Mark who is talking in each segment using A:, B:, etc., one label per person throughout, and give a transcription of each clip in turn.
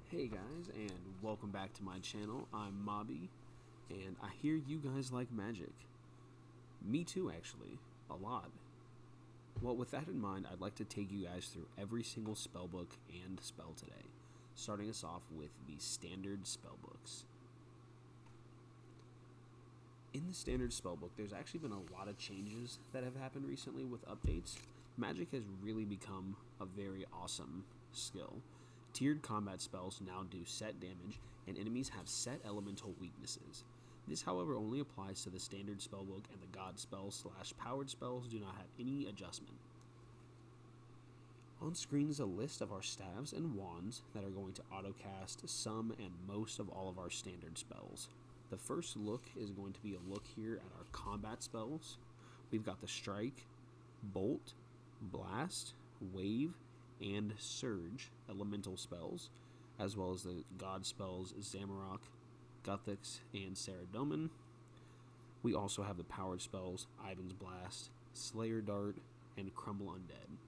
A: Hey guys, and welcome back to my channel. I'm Mobby, and I hear you guys like magic. Me too, actually. A lot. Well, with that in mind, I'd like to take you guys through every single spellbook and spell today, starting us off with the standard spellbooks. In the standard spellbook, there's actually been a lot of changes that have happened recently with updates. Magic has really become a very awesome skill. Tiered combat spells now do set damage, and enemies have set elemental weaknesses. This, however, only applies to the standard spellbook, and the god spells / powered spells do not have any adjustment. On screen is a list of our staves and wands that are going to autocast some and most of all of our standard spells. The first look is going to be a look here at our combat spells. We've got the Strike, Bolt, Blast, Wave, and Surge elemental spells, as well as the god spells Zamorak, Guthix, and Saradomin. We also have the powered spells Ivan's Blast, Slayer Dart, and Crumble Undead.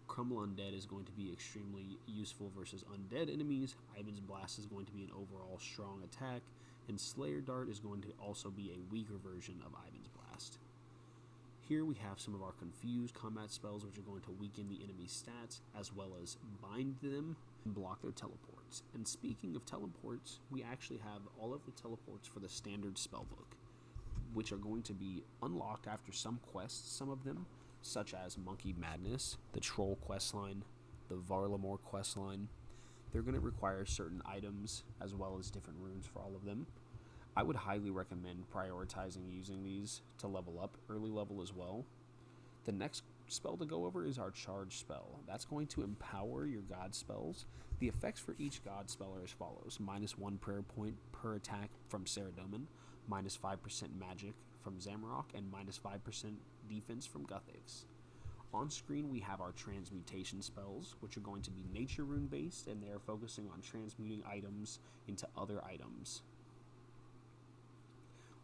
A: Crumble Undead is going to be extremely useful versus undead enemies. Ivan's Blast is going to be an overall strong attack, and Slayer Dart is going to also be a weaker version of Ivan's Blast. Here we have some of our confused combat spells, which are going to weaken the enemy's stats, as well as bind them and block their teleports. And speaking of teleports, we actually have all of the teleports for the standard spellbook, which are going to be unlocked after some quests, some of them, such as Monkey Madness, the Troll questline, the Varlamore questline. They're going to require certain items, as well as different runes for all of them. I would highly recommend prioritizing using these to level up, early level as well. The next spell to go over is our charge spell. That's going to empower your god spells. The effects for each god spell are as follows: -1 prayer point per attack from Saradomin, -5% magic from Zamorak, and -5% defense from Guthix. On screen we have our transmutation spells, which are going to be nature rune based, and they are focusing on transmuting items into other items.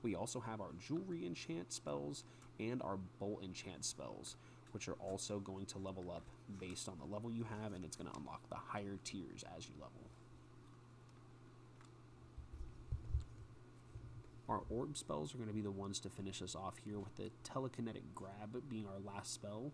A: We also have our jewelry enchant spells and our bolt enchant spells, which are also going to level up based on the level you have, and it's going to unlock the higher tiers as you level. Our orb spells are going to be the ones to finish us off here, with the telekinetic grab being our last spell.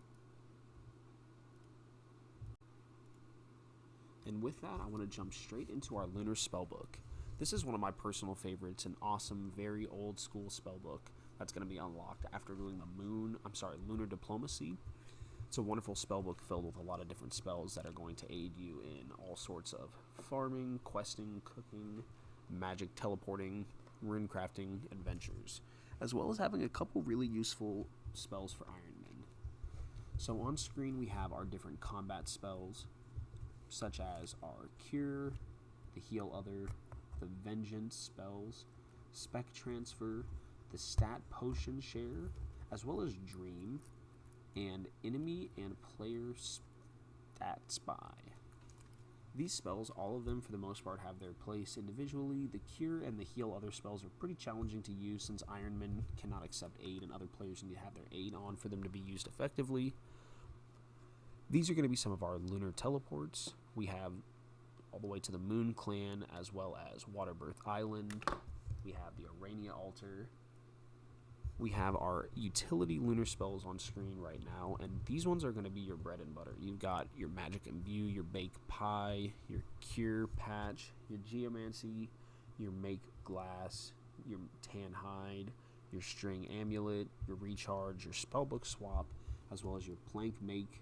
A: And with that, I want to jump straight into our Lunar Spellbook. This is one of my personal favorites, an awesome, very old school spellbook that's going to be unlocked after doing the Lunar Diplomacy. It's a wonderful spellbook filled with a lot of different spells that are going to aid you in all sorts of farming, questing, cooking, magic teleporting, rune crafting adventures, as well as having a couple really useful spells for Iron Men. So on screen we have our different combat spells, such as our Cure, the Heal Other, the Vengeance spells, Spec Transfer, the Stat Potion Share, as well as Dream, and Enemy and Player Stat Spy. These spells, all of them for the most part, have their place individually. The Cure and the Heal Other spells are pretty challenging to use, since Iron Men cannot accept aid, and other players need to have their aid on for them to be used effectively. These are going to be some of our lunar teleports. We have all the way to the Moon Clan, as well as Waterbirth Island. We have the Arania Altar. We have our utility lunar spells on screen right now, and these ones are going to be your bread and butter. You've got your Magic Imbue, your Bake Pie, your Cure Patch, your Geomancy, your Make Glass, your Tan Hide, your String Amulet, your Recharge, your Spellbook Swap, as well as your Plank Make.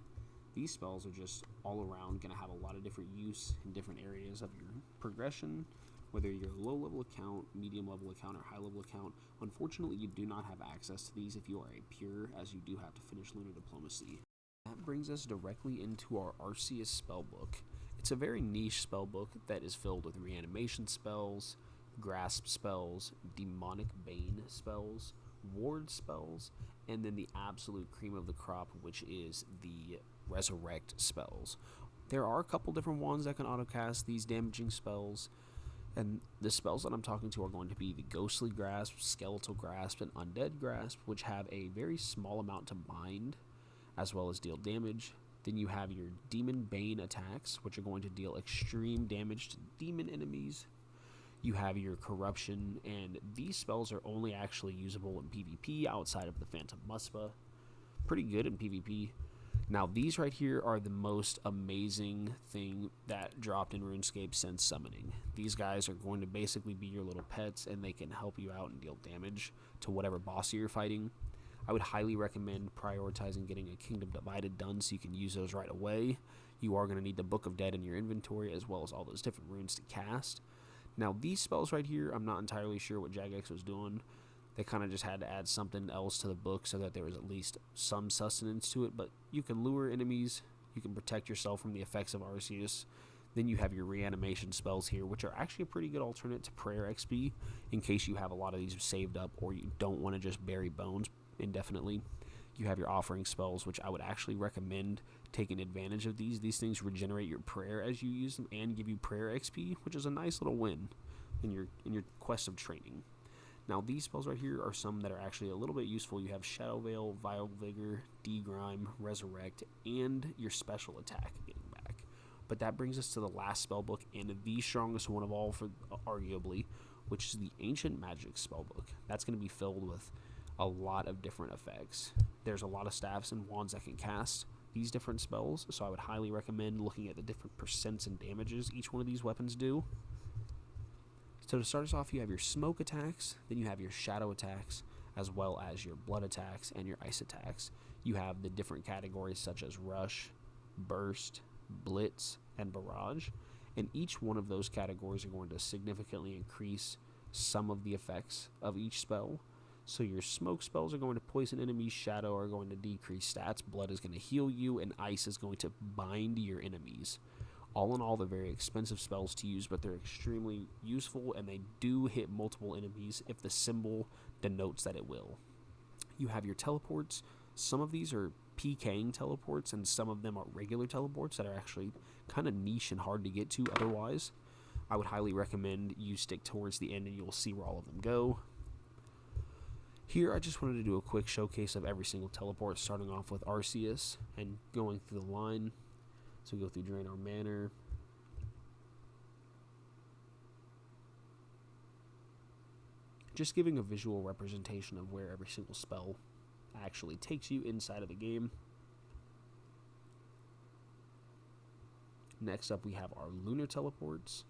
A: These spells are just all around going to have a lot of different use in different areas of your progression, whether you're a low level account, medium level account, or high level account. Unfortunately, you do not have access to these if you are a pure, as you do have to finish Lunar Diplomacy. That brings us directly into our Arceuus Spellbook. It's a very niche spellbook that is filled with reanimation spells, grasp spells, demonic bane spells, ward spells, and then the absolute cream of the crop, which is the resurrect spells. There are a couple different wands that can autocast these damaging spells, and the spells that I'm talking to are going to be the Ghostly Grasp, Skeletal Grasp, and Undead Grasp, which have a very small amount to bind, as well as deal damage. Then you have your Demon Bane attacks, which are going to deal extreme damage to demon enemies. You have your Corruption, and these spells are only actually usable in PvP outside of the Phantom Muspa. Pretty good in PvP. Now, these right here are the most amazing thing that dropped in RuneScape since summoning. These guys are going to basically be your little pets, and they can help you out and deal damage to whatever boss you're fighting. I would highly recommend prioritizing getting a Kingdom Divided done so you can use those right away. You are going to need the Book of Dead in your inventory as well as all those different runes to cast. Now, these spells right here, I'm not entirely sure what Jagex was doing. They kind of just had to add something else to the book so that there was at least some sustenance to it. But you can lure enemies, you can protect yourself from the effects of Arceuus. Then you have your reanimation spells here, which are actually a pretty good alternate to prayer XP in case you have a lot of these saved up or you don't want to just bury bones indefinitely. You have your offering spells, which I would actually recommend taking advantage of these. These things regenerate your prayer as you use them and give you prayer XP, which is a nice little win in your quest of training. Now, these spells right here are some that are actually a little bit useful. You have Shadow Veil, Vile Vigor, Degrime, Resurrect, and your special attack getting back. But that brings us to the last spellbook and the strongest one of all, for arguably, which is the Ancient Magicks spellbook. That's going to be filled with a lot of different effects. There's a lot of staffs and wands that can cast these different spells, so I would highly recommend looking at the different percents and damages each one of these weapons do. So to start us off, you have your smoke attacks, then you have your shadow attacks, as well as your blood attacks and your ice attacks. You have the different categories such as rush, burst, blitz, and barrage, and each one of those categories are going to significantly increase some of the effects of each spell. So your smoke spells are going to poison enemies, shadow are going to decrease stats, blood is going to heal you, and ice is going to bind your enemies. All in all, they're very expensive spells to use, but they're extremely useful, and they do hit multiple enemies if the symbol denotes that it will. You have your teleports. Some of these are PKing teleports, and some of them are regular teleports that are actually kind of niche and hard to get to otherwise. I would highly recommend you stick towards the end, and you'll see where all of them go. Here, I just wanted to do a quick showcase of every single teleport, starting off with Arceuus and going through the line. So we go through Draenor Manor, just giving a visual representation of where every single spell actually takes you inside of the game. Next up, we have our Lunar teleports.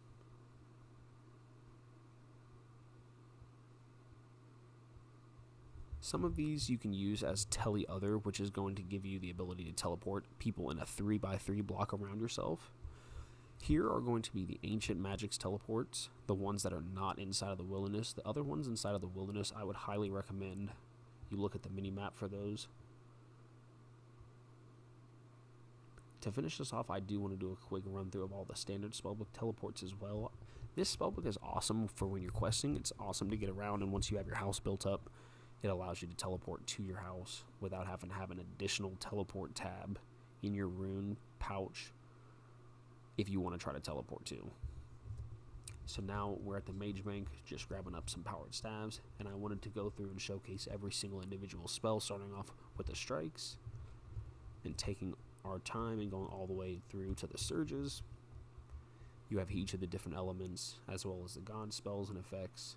A: Some of these you can use as Tele Other, which is going to give you the ability to teleport people in a 3x3 block around yourself. Here are going to be the Ancient Magicks teleports, the ones that are not inside of the wilderness. The other ones inside of the wilderness, I would highly recommend you look at the mini-map for those. To finish this off, I do want to do a quick run-through of all the standard spellbook teleports as well. This spellbook is awesome for when you're questing. It's awesome to get around, and once you have your house built up, it allows you to teleport to your house without having to have an additional teleport tab in your rune pouch if you want to try to teleport to. So now we're at the Mage Bank, just grabbing up some powered staves, and I wanted to go through and showcase every single individual spell, starting off with the strikes and taking our time and going all the way through to the surges. You have each of the different elements, as well as the god spells and effects.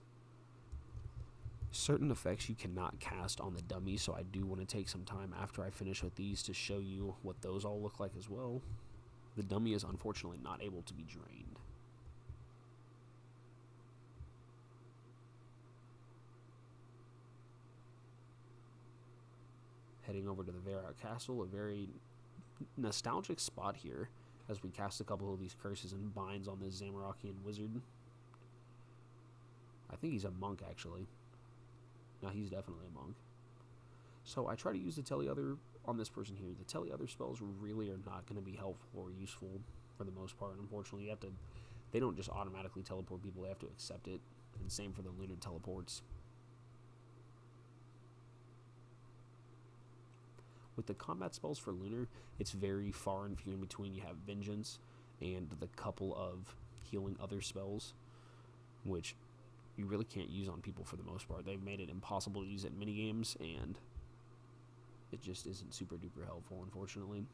A: Certain effects you cannot cast on the dummy, so I do want to take some time after I finish with these to show you what those all look like as well. The dummy is unfortunately not able to be drained. Heading over to the Varrock Castle, a very nostalgic spot here as we cast a couple of these curses and binds on this Zamorakian wizard. I think he's a monk, actually. No, he's definitely a monk. So I try to use the Tele Other on this person here. The Tele Other spells really are not going to be helpful or useful for the most part. Unfortunately, they don't just automatically teleport people, they have to accept it. And same for the Lunar teleports. With the combat spells for Lunar, it's very far and few in between. You have Vengeance and the couple of healing other spells, which you really can't use on people for the most part. They've made it impossible to use it in minigames, and it just isn't super duper helpful, unfortunately.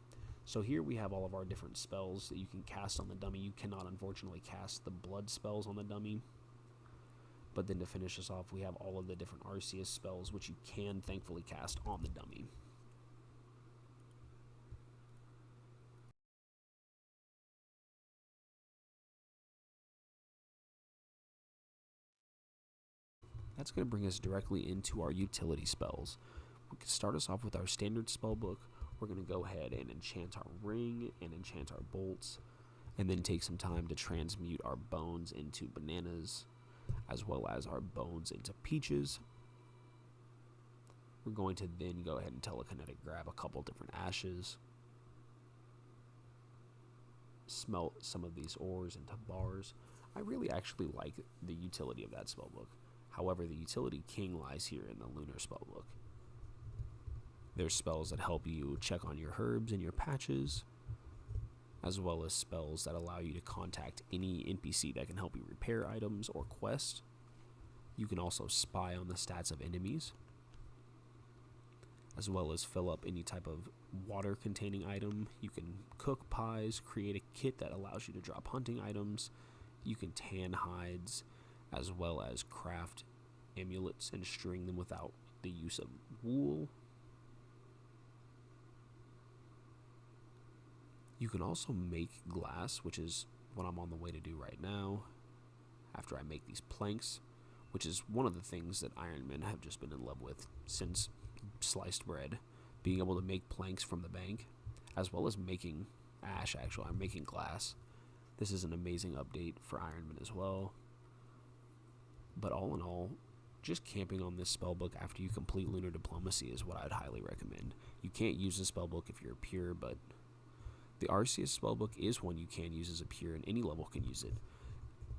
A: So here we have all of our different spells that you can cast on the dummy. You cannot, unfortunately, cast the blood spells on the dummy. But then to finish us off, we have all of the different Arceuus spells, which you can thankfully cast on the dummy. That's going to bring us directly into our utility spells. We can start us off with our standard spellbook. We're going to go ahead and enchant our ring and enchant our bolts, and then take some time to transmute our bones into bananas, as well as our bones into peaches. We're going to then go ahead and telekinetic grab a couple different ashes, smelt some of these ores into bars. I really actually like the utility of that spellbook. However, the utility king lies here in the Lunar Spellbook. There's spells that help you check on your herbs and your patches, as well as spells that allow you to contact any NPC that can help you repair items or quest. You can also spy on the stats of enemies, as well as fill up any type of water-containing item. You can cook pies, create a kit that allows you to drop hunting items. You can tan hides, as well as craft amulets and string them without the use of wool. You can also make glass, which is what I'm on the way to do right now, after I make these planks, which is one of the things that Ironmen have just been in love with since sliced bread. Being able to make planks from the bank, as well as making ash, actually. I'm making glass. This is an amazing update for Ironmen as well. But all in all, just camping on this spellbook after you complete Lunar Diplomacy is what I'd highly recommend. You can't use the spellbook if you're a pure, but the Arceuus spellbook is one you can use as a pure, and any level can use it.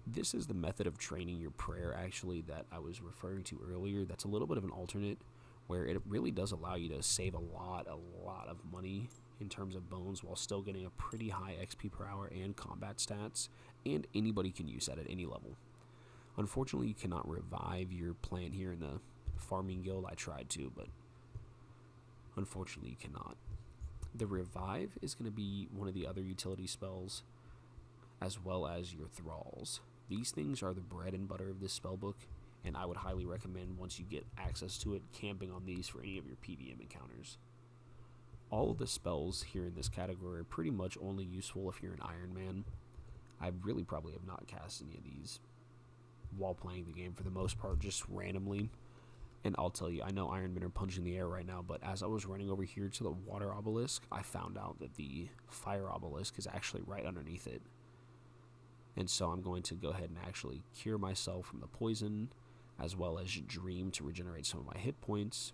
A: This is the method of training your prayer, actually, that I was referring to earlier. That's a little bit of an alternate, where it really does allow you to save a lot of money in terms of bones, while still getting a pretty high XP per hour and combat stats, and anybody can use that at any level. Unfortunately, you cannot revive your plant here in the farming guild. I tried to, but unfortunately you cannot. The revive is going to be one of the other utility spells, as well as your thralls. These things are the bread and butter of this spellbook, and I would highly recommend, once you get access to it, camping on these for any of your PvM encounters. All of the spells here in this category are pretty much only useful if you're an Iron Man. I really probably have not cast any of these while playing the game, for the most part, just randomly. And I'll tell you, I know Ironmen are punching the air right now, but as I was running over here to the water obelisk, I found out that the fire obelisk is actually right underneath it. And so I'm going to go ahead and actually cure myself from the poison, as well as dream to regenerate some of my hit points.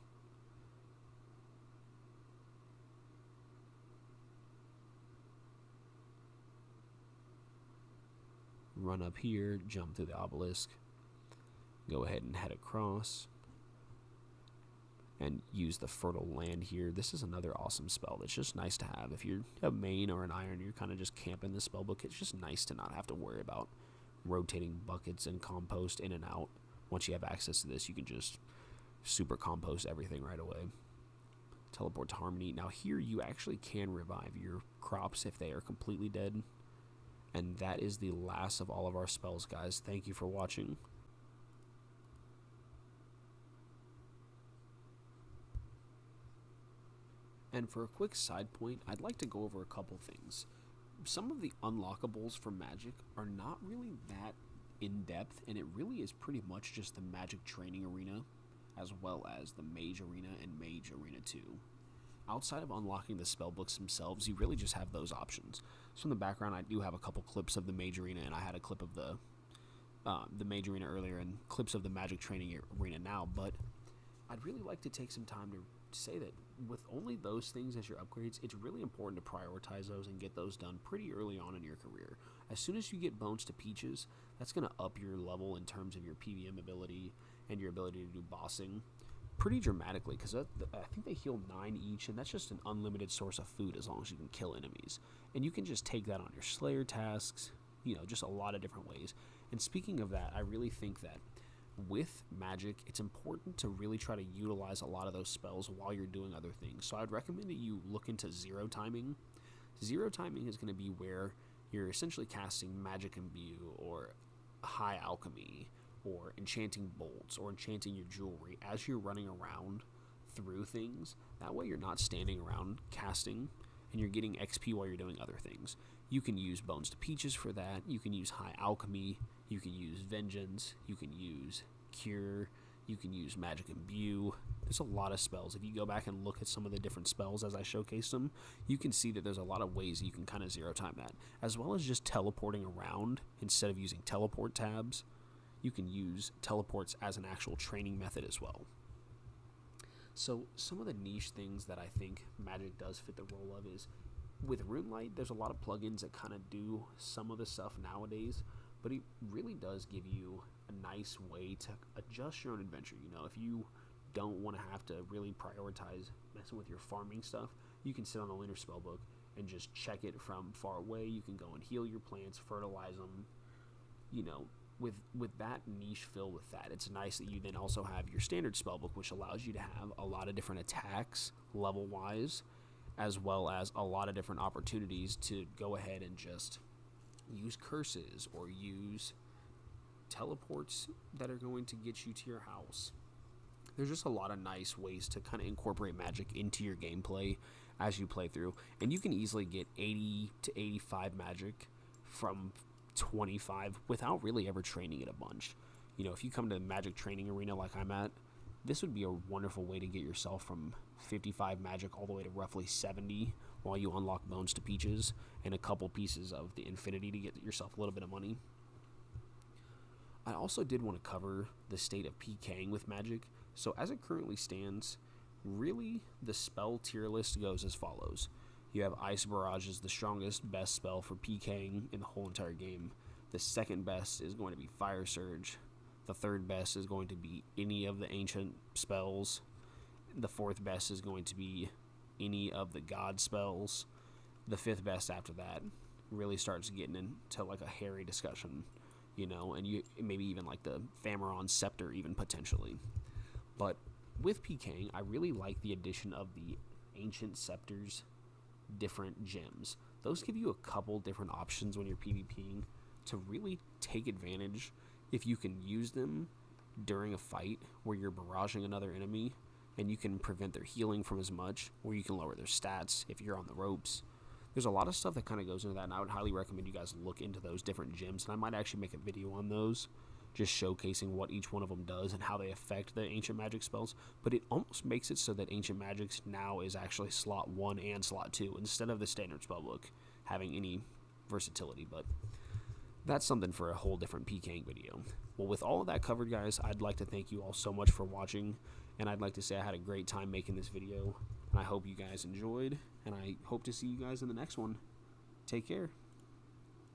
A: Run up here, jump through the obelisk, go ahead and head across, and use the fertile land here. This is another awesome spell that's just nice to have. If you're a main or an iron, you're kind of just camping the spellbook, it's just nice to not have to worry about rotating buckets and compost in and out. Once you have access to this, you can just super compost everything right away. Teleport to Harmony. Now here you actually can revive your crops if they are completely dead. And that is the last of all of our spells, guys. Thank you for watching. And for a quick side point, I'd like to go over a couple things. Some of the unlockables for Magic are not really that in-depth, and it really is pretty much just the Magic Training Arena, as well as the Mage Arena and Mage Arena 2. Outside of unlocking the spellbooks themselves, you really just have those options. So in the background, I do have a couple clips of the Mage Arena, and I had a clip of the Mage Arena earlier, and clips of the Magic Training Arena now, but I'd really like to take some time to say that with only those things as your upgrades, it's really important to prioritize those and get those done pretty early on in your career. As soon as you get Bones to Peaches, that's going to up your level in terms of your PvM ability and your ability to do bossing pretty dramatically, because I think they heal 9 each, and that's just an unlimited source of food as long as you can kill enemies. And you can just take that on your Slayer tasks, you know, just a lot of different ways. And speaking of that, I really think that with Magic, it's important to really try to utilize a lot of those spells while you're doing other things. So I'd recommend that you look into zero timing. Zero timing is going to be where you're essentially casting Magic Imbue or High Alchemy or enchanting bolts or enchanting your jewelry as you're running around through things. That way you're not standing around casting and you're getting XP while you're doing other things. You can use Bones to Peaches for that. You can use High Alchemy. You can use Vengeance. You can use Cure. You can use Magic Imbue. There's a lot of spells. If you go back and look at some of the different spells as I showcased them, you can see that there's a lot of ways you can kind of zero time that. As well as just teleporting around instead of using teleport tabs. You can use teleports as an actual training method as well. So some of the niche things that I think Magic does fit the role of is, with RuneLite, there's a lot of plugins that kind of do some of the stuff nowadays, but it really does give you a nice way to adjust your own adventure. You know, if you don't want to have to really prioritize messing with your farming stuff, you can sit on the Lunar Spellbook and just check it from far away. You can go and heal your plants, fertilize them, you know. With that niche filled with that, it's nice that you then also have your standard spellbook, which allows you to have a lot of different attacks level-wise, as well as a lot of different opportunities to go ahead and just use curses or use teleports that are going to get you to your house. There's just a lot of nice ways to kind of incorporate Magic into your gameplay as you play through, and you can easily get 80 to 85 Magic from 25 without really ever training it a bunch. You know, if you come to the Magic training arena like I'm at, this would be a wonderful way to get yourself from 55 Magic all the way to roughly 70 while you unlock Bones to Peaches and a couple pieces of the Infinity to get yourself a little bit of money. I also did want to cover the state of PKing with Magic. So as it currently stands, really the spell tier list goes as follows. You have Ice Barrage is the strongest, best spell for PKing in the whole entire game. The second best is going to be Fire Surge. The third best is going to be any of the ancient spells. The fourth best is going to be any of the god spells. The fifth best after that really starts getting into like a hairy discussion, you know, and you maybe even like the Phameron Scepter even potentially. But with PKing, I really like the addition of the Ancient Scepter's different gems. Those give you a couple different options when you're PvPing to really take advantage if you can use them during a fight where you're barraging another enemy and you can prevent their healing from as much, or you can lower their stats if you're on the ropes. There's a lot of stuff that kind of goes into that, and I would highly recommend you guys look into those different gems, and I might actually make a video on those, just showcasing what each one of them does and how they affect the Ancient Magic spells. But it almost makes it so that Ancient Magicks now is actually slot 1 and slot 2 instead of the standard spellbook having any versatility. But that's something for a whole different PKing video. Well, with all of that covered, guys, I'd like to thank you all so much for watching, and I'd like to say I had a great time making this video, and I hope you guys enjoyed, and I hope to see you guys in the next one. Take care.